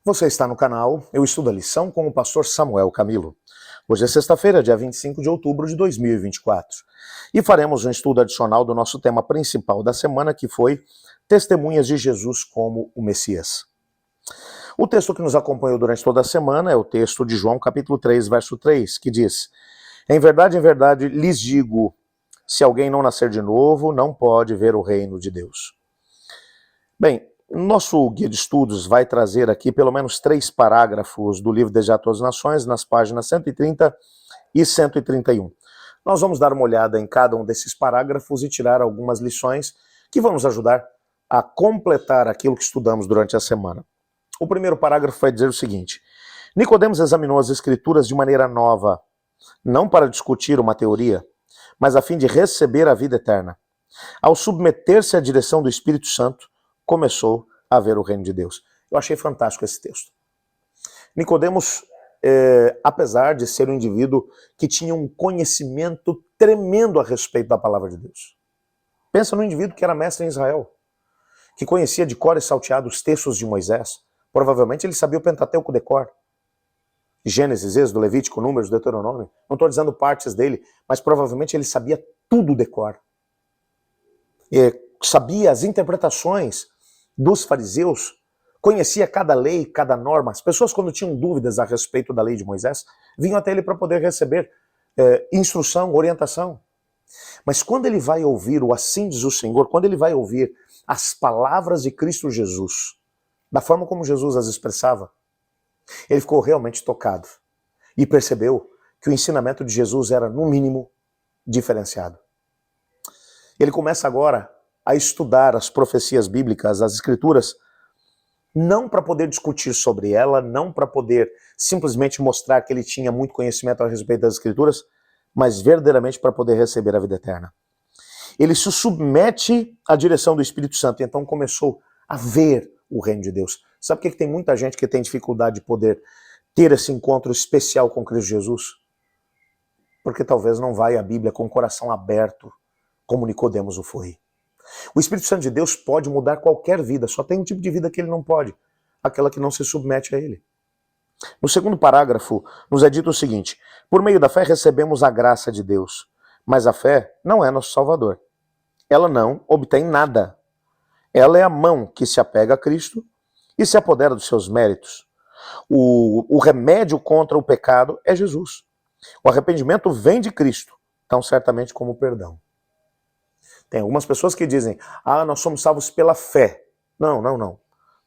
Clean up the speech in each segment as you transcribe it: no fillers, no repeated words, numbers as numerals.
Você está no canal Eu Estudo a Lição com o pastor Samuel Camilo. Hoje é sexta-feira, dia 25 de outubro de 2024. E faremos um estudo adicional do nosso tema principal da semana, que foi Testemunhas de Jesus como o Messias. O texto que nos acompanhou durante toda a semana é o texto de João, capítulo 3, verso 3, que diz: em verdade, lhes digo, se alguém não nascer de novo, não pode ver o reino de Deus. Bem, nosso guia de estudos vai trazer aqui pelo menos 3 parágrafos do livro Desejar a Todas as Nações, nas páginas 130 e 131. Nós vamos dar uma olhada em cada um desses parágrafos e tirar algumas lições que vão nos ajudar a completar aquilo que estudamos durante a semana. O primeiro parágrafo vai dizer o seguinte: Nicodemos examinou as Escrituras de maneira nova, não para discutir uma teoria, mas a fim de receber a vida eterna. Ao submeter-se à direção do Espírito Santo, começou a ver o reino de Deus. Eu achei fantástico esse texto. Nicodemos, apesar de ser um indivíduo que tinha um conhecimento tremendo a respeito da palavra de Deus. Pensa num indivíduo que era mestre em Israel, que conhecia de cor e salteado os textos de Moisés. Provavelmente ele sabia o Pentateuco de cor. Gênesis, Êxodo, Levítico, Números, Deuteronômio. Não estou dizendo partes dele, mas provavelmente ele sabia tudo de cor. Sabia as interpretações dos fariseus, conhecia cada lei, cada norma. As pessoas, quando tinham dúvidas a respeito da lei de Moisés, vinham até ele para poder receber instrução, orientação. Mas quando ele vai ouvir o assim diz o Senhor, quando ele vai ouvir as palavras de Cristo Jesus, da forma como Jesus as expressava, ele ficou realmente tocado e percebeu que o ensinamento de Jesus era, no mínimo, diferenciado. Ele começa agora a estudar as profecias bíblicas, as Escrituras, não para poder discutir sobre ela, não para poder simplesmente mostrar que ele tinha muito conhecimento a respeito das Escrituras, mas verdadeiramente para poder receber a vida eterna. Ele se submete à direção do Espírito Santo e então começou a ver o reino de Deus. Sabe por que tem muita gente que tem dificuldade de poder ter esse encontro especial com Cristo Jesus? Porque talvez não vai à Bíblia com o coração aberto, como Nicodemos o foi. O Espírito Santo de Deus pode mudar qualquer vida, só tem um tipo de vida que ele não pode, aquela que não se submete a ele. No segundo parágrafo, nos é dito o seguinte: por meio da fé recebemos a graça de Deus, mas a fé não é nosso salvador. Ela não obtém nada. Ela é a mão que se apega a Cristo e se apodera dos seus méritos. O remédio contra o pecado é Jesus. O arrependimento vem de Cristo, tão certamente como o perdão. Tem algumas pessoas que dizem, nós somos salvos pela fé. Não.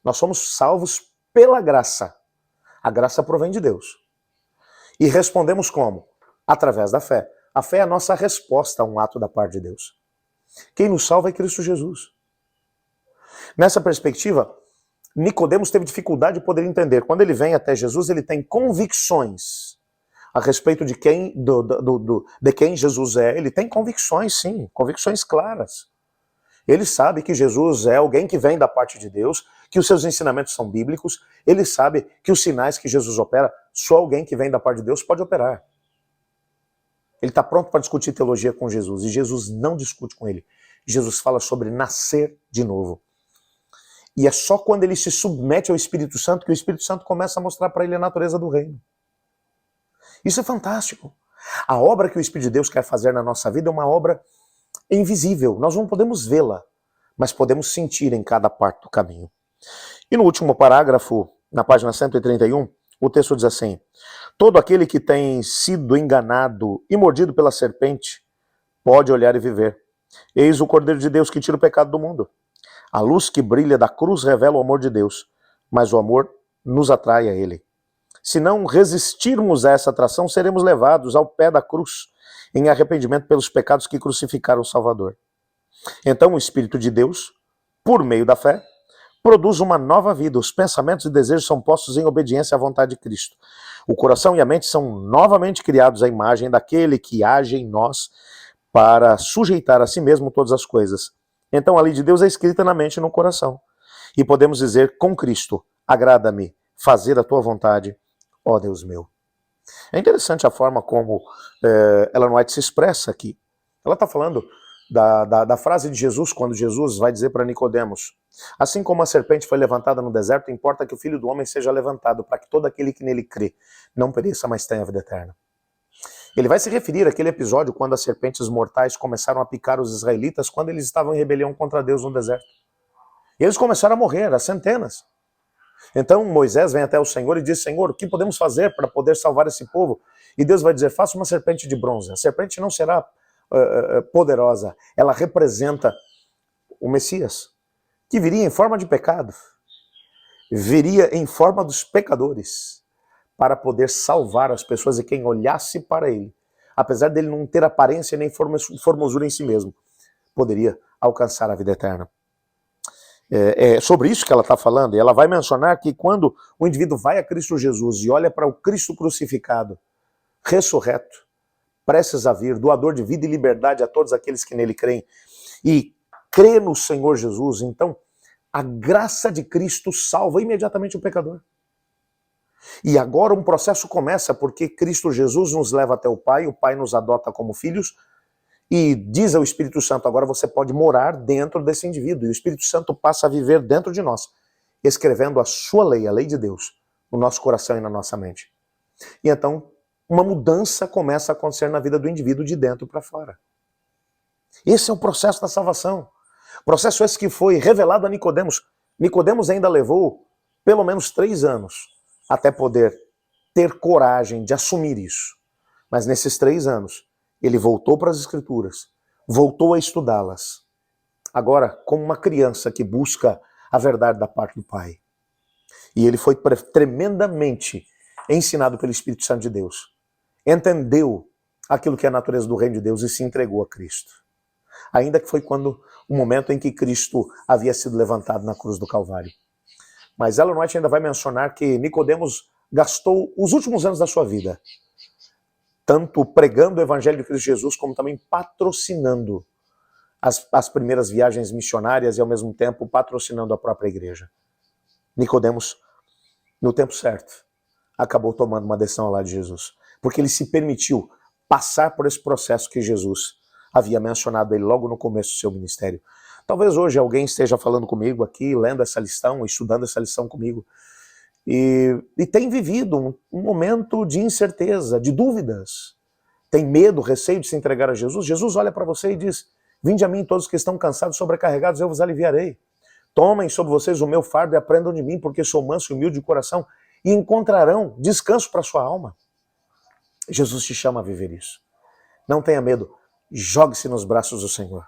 Nós somos salvos pela graça. A graça provém de Deus. E respondemos como? Através da fé. A fé é a nossa resposta a um ato da parte de Deus. Quem nos salva é Cristo Jesus. Nessa perspectiva, Nicodemos teve dificuldade de poder entender. Quando ele vem até Jesus, ele tem convicções a respeito de quem Jesus é. Ele tem convicções, sim, convicções claras. Ele sabe que Jesus é alguém que vem da parte de Deus, que os seus ensinamentos são bíblicos. Ele sabe que os sinais que Jesus opera, só alguém que vem da parte de Deus pode operar. Ele está pronto para discutir teologia com Jesus, e Jesus não discute com ele. Jesus fala sobre nascer de novo. E é só quando ele se submete ao Espírito Santo que o Espírito Santo começa a mostrar para ele a natureza do reino. Isso é fantástico. A obra que o Espírito de Deus quer fazer na nossa vida é uma obra invisível. Nós não podemos vê-la, mas podemos sentir em cada parte do caminho. E no último parágrafo, na página 131, o texto diz assim: todo aquele que tem sido enganado e mordido pela serpente pode olhar e viver. Eis o Cordeiro de Deus que tira o pecado do mundo. A luz que brilha da cruz revela o amor de Deus, mas o amor nos atrai a ele. Se não resistirmos a essa atração, seremos levados ao pé da cruz, em arrependimento pelos pecados que crucificaram o Salvador. Então o Espírito de Deus, por meio da fé, produz uma nova vida. Os pensamentos e desejos são postos em obediência à vontade de Cristo. O coração e a mente são novamente criados à imagem daquele que age em nós para sujeitar a si mesmo todas as coisas. Então a lei de Deus é escrita na mente e no coração. E podemos dizer com Cristo: agrada-me fazer a tua vontade, ó Deus meu. É interessante a forma como Ellen White se expressa aqui. Ela está falando da frase de Jesus, quando Jesus vai dizer para Nicodemos: assim como a serpente foi levantada no deserto, importa que o Filho do Homem seja levantado, para que todo aquele que nele crê não pereça, mas tenha a vida eterna. Ele vai se referir àquele episódio quando as serpentes mortais começaram a picar os israelitas quando eles estavam em rebelião contra Deus no deserto. E eles começaram a morrer, a centenas. Então Moisés vem até o Senhor e diz: Senhor, o que podemos fazer para poder salvar esse povo? E Deus vai dizer: faça uma serpente de bronze. A serpente não será poderosa, ela representa o Messias, que viria em forma de pecado, viria em forma dos pecadores, para poder salvar as pessoas e quem olhasse para ele, apesar dele não ter aparência nem formosura em si mesmo, poderia alcançar a vida eterna. É sobre isso que ela está falando, e ela vai mencionar que quando o indivíduo vai a Cristo Jesus e olha para o Cristo crucificado, ressurreto, prestes a vir, doador de vida e liberdade a todos aqueles que nele creem, e crê no Senhor Jesus, então a graça de Cristo salva imediatamente o pecador. E agora um processo começa, porque Cristo Jesus nos leva até o Pai nos adota como filhos, e diz ao Espírito Santo: agora você pode morar dentro desse indivíduo, e o Espírito Santo passa a viver dentro de nós, escrevendo a sua lei, a lei de Deus, no nosso coração e na nossa mente. E então uma mudança começa a acontecer na vida do indivíduo de dentro para fora. Esse é o processo da salvação. Processo esse que foi revelado a Nicodemos. Nicodemos ainda levou pelo menos 3 anos até poder ter coragem de assumir isso. Mas nesses 3 anos, ele voltou para as Escrituras, voltou a estudá-las. Agora, como uma criança que busca a verdade da parte do Pai. E ele foi tremendamente ensinado pelo Espírito Santo de Deus. Entendeu aquilo que é a natureza do reino de Deus e se entregou a Cristo. Ainda que foi quando o momento em que Cristo havia sido levantado na cruz do Calvário. Mas Ellen White ainda vai mencionar que Nicodemos gastou os últimos anos da sua vida tanto pregando o Evangelho de Cristo Jesus, como também patrocinando as primeiras viagens missionárias e ao mesmo tempo patrocinando a própria igreja. Nicodemos, no tempo certo, acabou tomando uma decisão ao lado de Jesus, porque ele se permitiu passar por esse processo que Jesus havia mencionado ele logo no começo do seu ministério. Talvez hoje alguém esteja falando comigo aqui, lendo essa lição, estudando essa lição comigo, e tem vivido um momento de incerteza, de dúvidas. Tem medo, receio de se entregar a Jesus. Jesus olha para você e diz: vinde a mim todos que estão cansados e sobrecarregados, eu vos aliviarei. Tomem sobre vocês o meu fardo e aprendam de mim, porque sou manso e humilde de coração, e encontrarão descanso para a sua alma. Jesus te chama a viver isso. Não tenha medo, jogue-se nos braços do Senhor.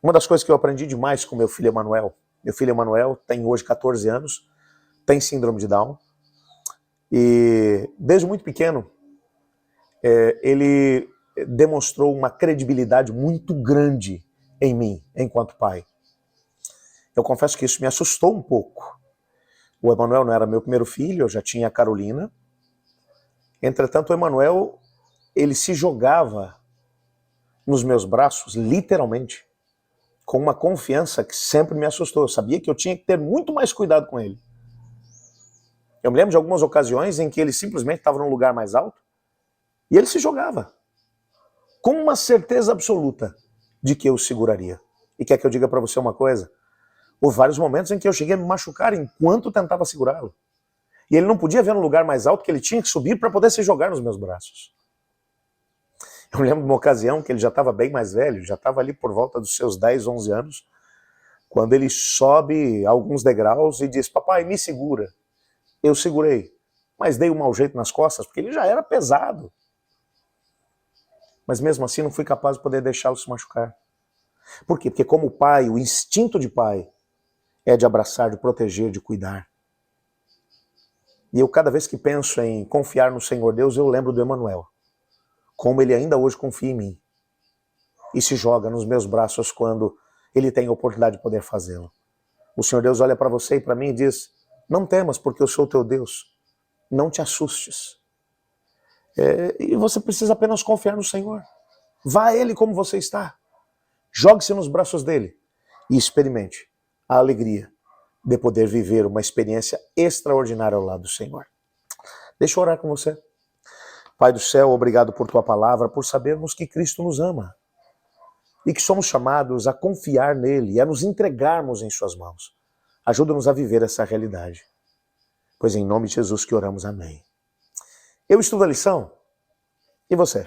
Uma das coisas que eu aprendi demais com meu filho Emanuel tem hoje 14 anos, tem síndrome de Down, e desde muito pequeno ele demonstrou uma credibilidade muito grande em mim, enquanto pai. Eu confesso que isso me assustou um pouco. O Emanuel não era meu primeiro filho, eu já tinha a Carolina. Entretanto, o Emanuel, ele se jogava nos meus braços, literalmente, com uma confiança que sempre me assustou. Eu sabia que eu tinha que ter muito mais cuidado com ele. Eu me lembro de algumas ocasiões em que ele simplesmente estava num lugar mais alto e ele se jogava, com uma certeza absoluta de que eu o seguraria. E quer que eu diga para você uma coisa? Houve vários momentos em que eu cheguei a me machucar enquanto tentava segurá-lo. E ele não podia ver no lugar mais alto, que ele tinha que subir para poder se jogar nos meus braços. Eu me lembro de uma ocasião que ele já estava bem mais velho, já estava ali por volta dos seus 10, 11 anos, quando ele sobe alguns degraus e diz: papai, me segura. Eu segurei, mas dei um mau jeito nas costas, porque ele já era pesado. Mas mesmo assim não fui capaz de poder deixá-lo se machucar. Por quê? Porque como pai, o instinto de pai é de abraçar, de proteger, de cuidar. E eu, cada vez que penso em confiar no Senhor Deus, eu lembro do Emanuel. Como ele ainda hoje confia em mim. E se joga nos meus braços quando ele tem a oportunidade de poder fazê-lo. O Senhor Deus olha para você e para mim e diz: não temas, porque eu sou o teu Deus. Não te assustes. E você precisa apenas confiar no Senhor. Vá a Ele como você está. Jogue-se nos braços dele e experimente a alegria de poder viver uma experiência extraordinária ao lado do Senhor. Deixa eu orar com você. Pai do céu, obrigado por tua palavra, por sabermos que Cristo nos ama. e que somos chamados a confiar nele e a nos entregarmos em suas mãos. Ajuda-nos a viver essa realidade. Pois em nome de Jesus que oramos, amém. Eu estudo a lição, e você?